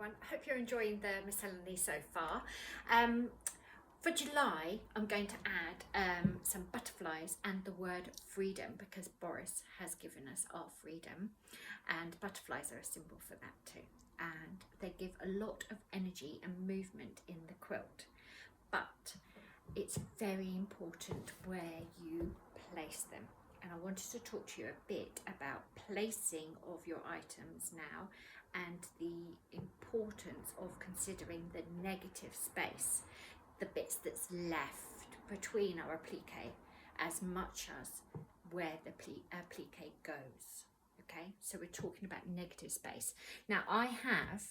everyone. I hope you're enjoying the Miscellany so far. For July, I'm going to add some butterflies and the word freedom, because Boris has given us our freedom, and butterflies are a symbol for that too. And they give a lot of energy and movement in the quilt, but it's very important where you place them. And I wanted to talk to you a bit about placing of your items now, and the importance of considering the negative space, the bits that's left between our applique, as much as where the applique goes. Okay, so we're talking about negative space. Now I have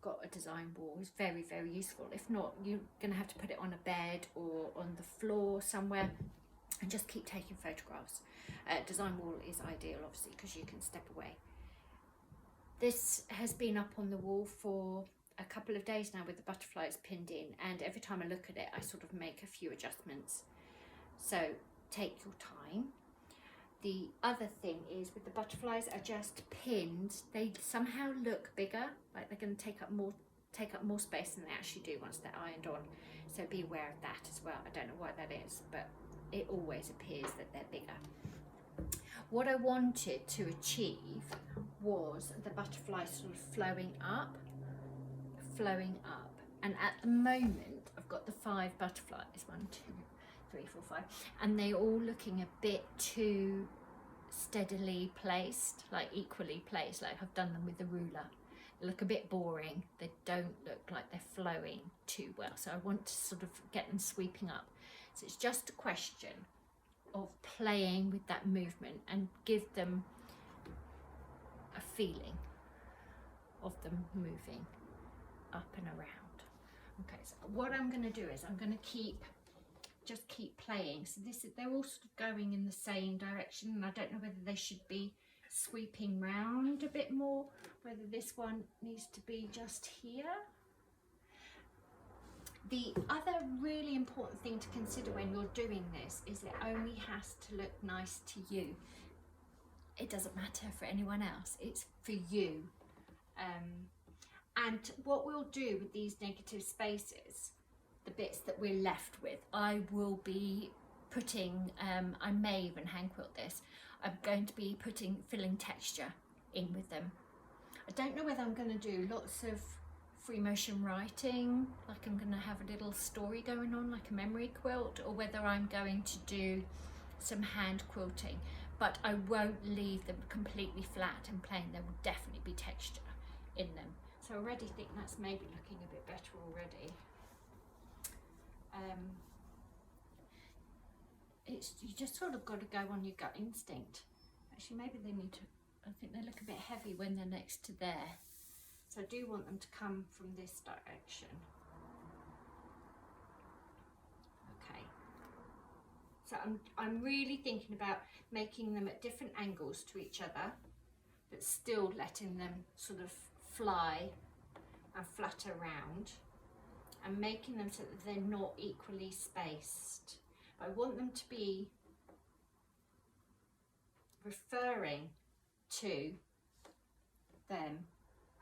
got a design wall. It's very, very useful. If not, you're going to have to put it on a bed or on the floor somewhere and just keep taking photographs. Design wall is ideal, obviously, because you can step away. This has been up on the wall for a couple of days now with the butterflies pinned in, and every time I look at it I sort of make a few adjustments. So take your time. The other thing is, with the butterflies are just pinned, they somehow look bigger, like they're going to take up more space than they actually do once they're ironed on. So be aware of that as well. I don't know why that is, but it always appears that they're bigger. What I wanted to achieve was the butterflies sort of flowing up, and at the moment I've got the 5 butterflies, 1, 2, 3, 4, 5, and they're all looking a bit too steadily placed, like equally placed, like I've done them with the ruler. They look a bit boring. They don't look like they're flowing too well, so I want to sort of get them sweeping up. So it's just a question of playing with that movement and give them a feeling of them moving up and around. Okay, so what I'm going to do is I'm going to just keep playing. So they're all sort of going in the same direction, and I don't know whether they should be sweeping round a bit more, whether this one needs to be just here. The other really important thing to consider when you're doing this is it only has to look nice to you. It doesn't matter for anyone else, it's for you. And what we'll do with these negative spaces, the bits that we're left with, I will be putting, I may even hand quilt this, I'm going to be filling texture in with them. I don't know whether I'm going to do lots of free motion writing, like I'm going to have a little story going on like a memory quilt, or whether I'm going to do some hand quilting, but I won't leave them completely flat and plain. There will definitely be texture in them. So I already think that's maybe looking a bit better already. You just sort of got to go on your gut instinct. Actually, maybe they need to, I think they look a bit heavy when they're next to there. So I do want them to come from this direction. Okay. So I'm really thinking about making them at different angles to each other, but still letting them sort of fly and flutter around, and making them so that they're not equally spaced. I want them to be referring to them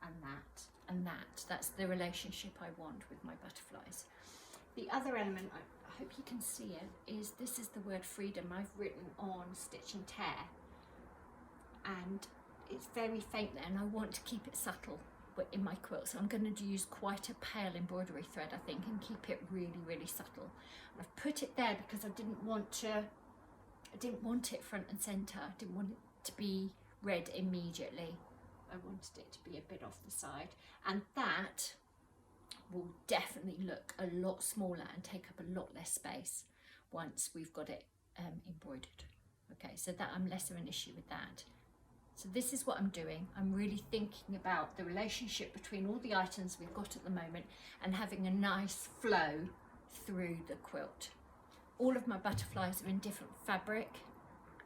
and that and that. That's the relationship I want with my butterflies. The other element, I hope you can see it, is this is the word freedom I've written on Stitch and Tear, and it's very faint there, and I want to keep it subtle in my quilt, so I'm going to use quite a pale embroidery thread, I think, and keep it really, really subtle. And I've put it there because I didn't want it front and centre. I didn't want it to be red immediately. I wanted it to be a bit off the side, and that will definitely look a lot smaller and take up a lot less space once we've got it embroidered. Okay, so that I'm less of an issue with that. So this is what I'm doing. I'm really thinking about the relationship between all the items we've got at the moment and having a nice flow through the quilt. All of my butterflies are in different fabric,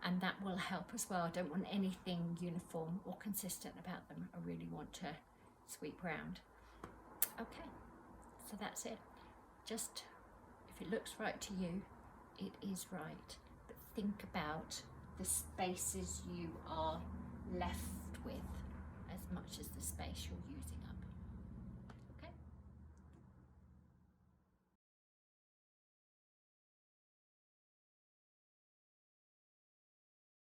and that will help as well. I don't want anything uniform or consistent about them. I really want to sweep round. Okay, so that's it. Just, if it looks right to you, it is right. But think about the spaces you are left with as much as the space you're using up.